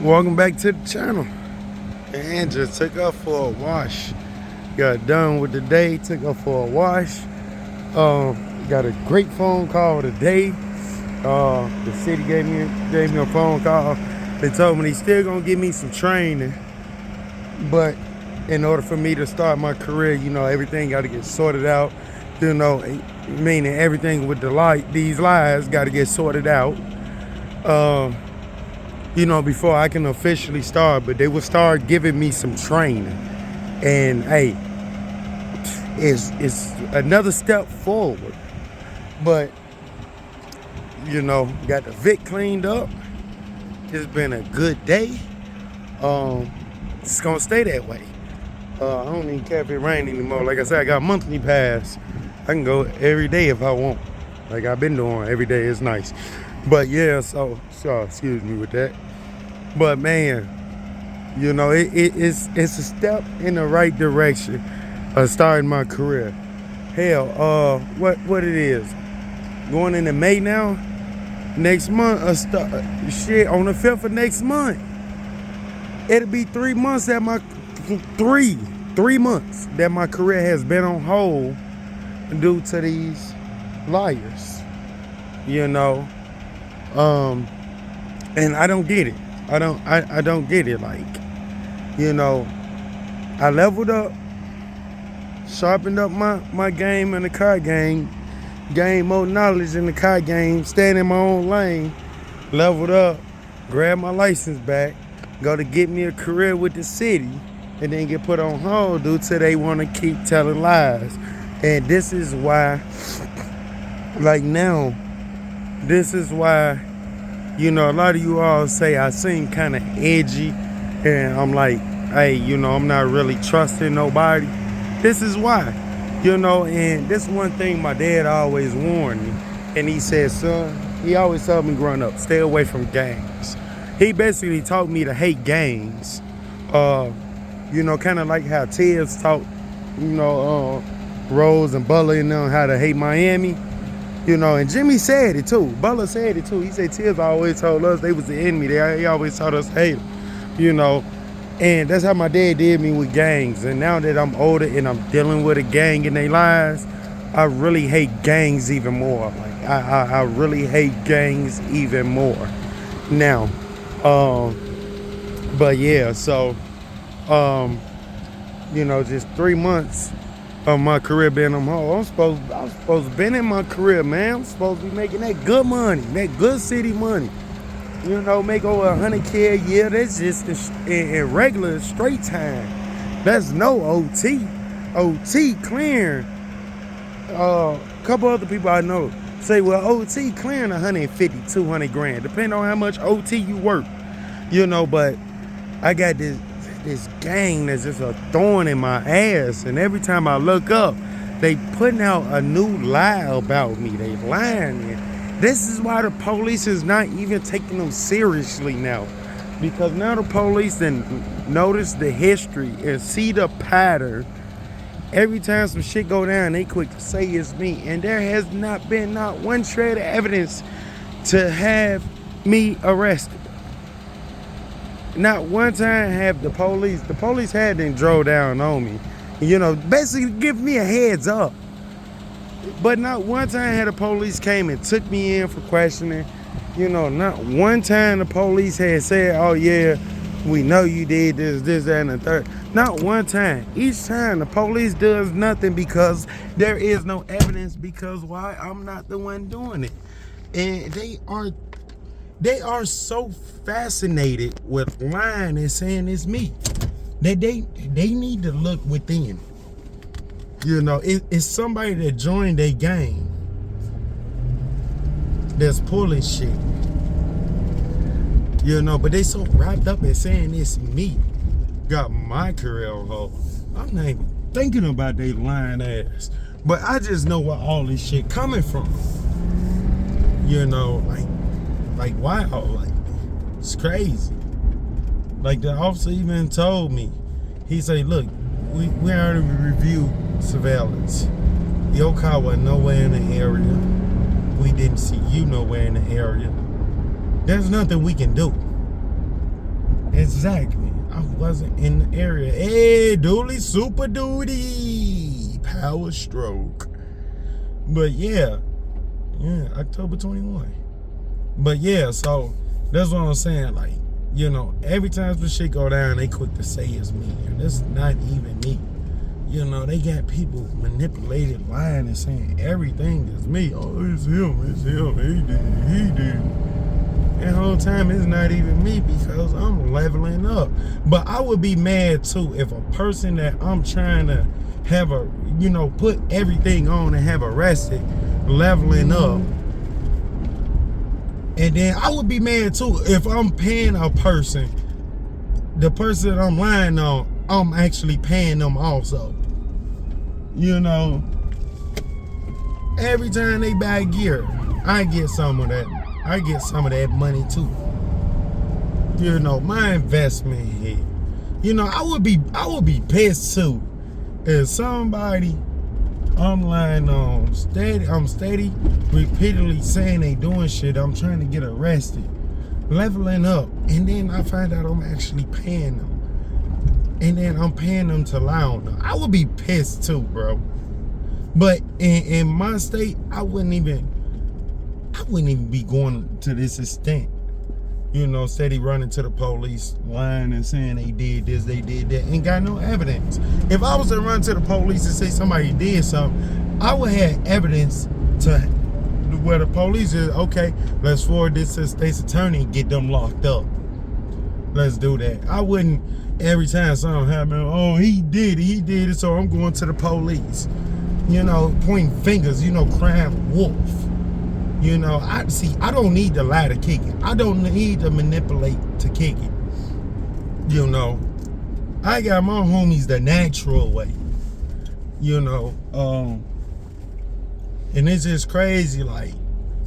Welcome back to the channel. And just took up for a wash. Got done with the day, took up for a wash. Got a great phone call today. The city gave me a phone call. They told me they still gonna give me some training, but in order for me to start my career, everything got to get sorted out. Meaning everything with these lies got to get sorted out. Before I can officially start, but they will start giving me some training. And hey, it's another step forward. But, got the Vic cleaned up. It's been a good day. It's gonna stay that way. I don't even care if it rains anymore. Like I said, I got a monthly pass. I can go every day if I want. Like I've been doing every day. It's nice. But yeah, so excuse me with that. But man, it's a step in the right direction of starting my career. Hell, what it is? Going into May now? Next month, on the 5th of next month. It'll be 3 months that three months that my career has been on hold due to these liars. And I don't get it. I don't get it. I leveled up, sharpened up my game in the car game, gained more knowledge in the car game, staying in my own lane, leveled up, grabbed my license back, go to get me a career with the city, and then get put on hold due to they want to keep telling lies. And this is why, a lot of you all say I seem kind of edgy, and I'm like, hey, I'm not really trusting nobody. This is why, and this one thing my dad always warned me, and he said, son, he always told me growing up, stay away from gangs. He basically taught me to hate gangs, kind of like how Tibbs taught, Rose and Butler and them how to hate Miami. And Jimmy said it too. Butler said it too. He said Tibbs always told us they was the enemy. He always taught us hate them, And that's how my dad did me with gangs. And now that I'm older and I'm dealing with a gang and they lies, I really hate gangs even more. Like I really hate gangs even more now. But yeah, so just 3 months of my career being on hold. I'm supposed to been in my career, man. I'm supposed to be making that good money, that good city money. Make over 100K a year. That's just in regular straight time. That's no OT. OT clearing. A couple other people I know say, well, OT clearing 150, 200 grand, depending on how much OT you work. But I got this gang that's just a thorn in my ass, and every time I look up, they putting out a new lie about me. They lying. And this is why the police is not even taking them seriously now, because now the police then notice the history and see the pattern. Every time some shit go down, they quick to say it's me, and there has not been not one shred of evidence to have me arrested. Not one time have the police had them drove down on me, basically give me a heads up. But not one time had the police came and took me in for questioning. Not one time the police had said, oh yeah, we know you did this, that, and the third. Not one time. Each time the police does nothing because there is no evidence, because why? I'm not the one doing it. And they are so fascinated with lying and saying it's me that they need to look within. It's somebody that joined a gang that's pulling shit. But they so wrapped up in saying it's me. Got my career on hold. I'm not even thinking about they lying ass. But I just know where all this shit coming from. Like wow, like it's crazy. Like the officer even told me, he said, look, we already reviewed surveillance. Your car was nowhere in the area. We didn't see you nowhere in the area. There's nothing we can do. Exactly. I wasn't in the area. Hey, Dooley, super duty. Power stroke. But yeah, October 21. But yeah, so that's what I'm saying. Like, you know, every time some shit go down, they quick to say it's me. And it's not even me. You know, they got people manipulated, lying and saying everything is me. Oh, it's him, he did. And the whole time it's not even me because I'm leveling up. But I would be mad too if a person that I'm trying to have put everything on and have arrested, leveling up. And then I would be mad too if I'm paying a person, the person that I'm lying on, I'm actually paying them also. You know, every time they buy gear, I get some of that. I get some of that money too. You know, my investment here. You know, I would be pissed too if somebody I'm lying on I'm steady repeatedly saying they doing shit. I'm trying to get arrested, leveling up, and then I find out I'm actually paying them. And then I'm paying them to lie on them. I would be pissed too, bro. But in my state, I wouldn't even be going to this extent. You know, steady running to the police, lying and saying they did this, they did that, and got no evidence. If I was to run to the police and say somebody did something, I would have evidence to where the police is, okay, let's forward this to the state's attorney and get them locked up. Let's do that. I wouldn't, every time something happened, oh, he did it, so I'm going to the police. You know, pointing fingers, crime wolf. You know, I don't need to lie to kick it. I don't need to manipulate to kick it. You know, I got my homies the natural way. You know, and it's just crazy. Like,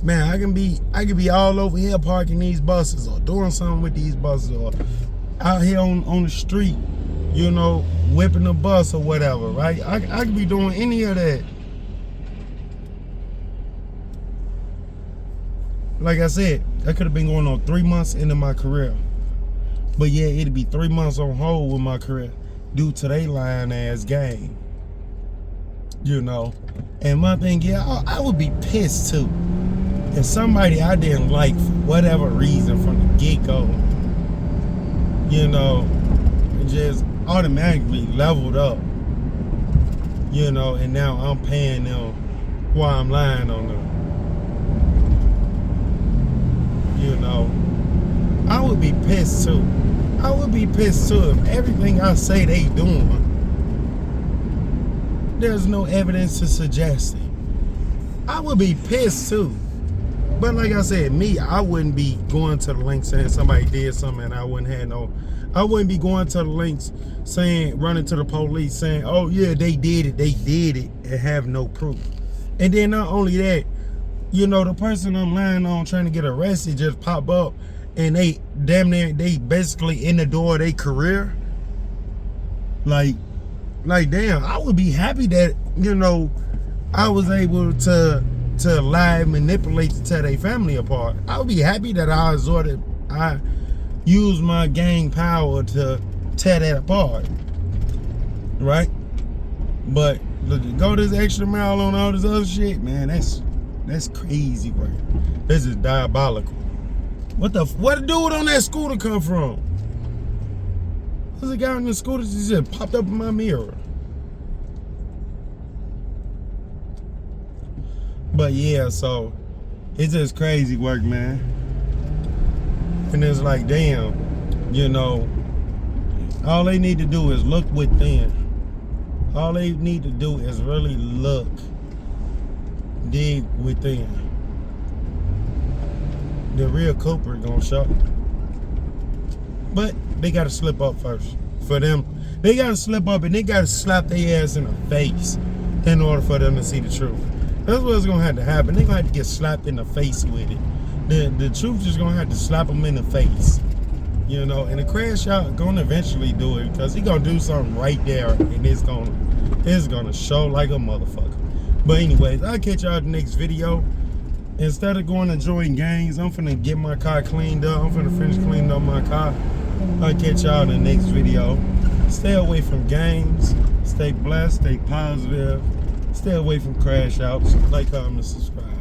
man, I can be all over here parking these buses or doing something with these buses or out here on the street, you know, whipping the bus or whatever, right? I could be doing any of that. Like I said, that could have been going on 3 months into my career. But yeah, it'd be 3 months on hold with my career due to they lying ass game. You know? And my thing, yeah, I would be pissed too. If somebody I didn't like for whatever reason from the get-go, you know, just automatically leveled up. You know, and now I'm paying them while I'm lying on them. You know, I would be pissed too. I would be pissed too if everything I say they doing, there's no evidence to suggest it. I would be pissed too. But like I said, me, I wouldn't be going to the link saying somebody did something and I wouldn't be going to the links saying, running to the police saying, oh yeah, they did it, and have no proof. And then not only that, you know, the person I'm lying on trying to get arrested just pop up and they basically in the door of their career. Like damn, I would be happy that, you know, I was able to lie and manipulate to tear their family apart. I would be happy that I used my gang power to tear that apart. Right? But go this extra mile on all this other shit, man, that's crazy work. This is diabolical. Where the dude on that scooter come from? There's a guy on the scooter that just popped up in my mirror. But yeah, so it's just crazy work, man. And it's like, damn, you know, all they need to do is look within. All they need to do is really look, dig within. The real culprit gonna show. But they gotta slip up first. For them, they gotta slip up and they gotta slap their ass in the face in order for them to see the truth. That's what's gonna have to happen. They're gonna have to get slapped in the face with it. The truth is gonna have to slap them in the face. You know, and the crash out gonna eventually do it because he gonna do something right there and it's gonna show like a motherfucker. But anyways, I'll catch y'all in the next video. Instead of going and join gangs, I'm finna get my car cleaned up. I'm finna finish cleaning up my car. I'll catch y'all in the next video. Stay away from games. Stay blessed. Stay positive. Stay away from crash outs. Like, comment, and subscribe.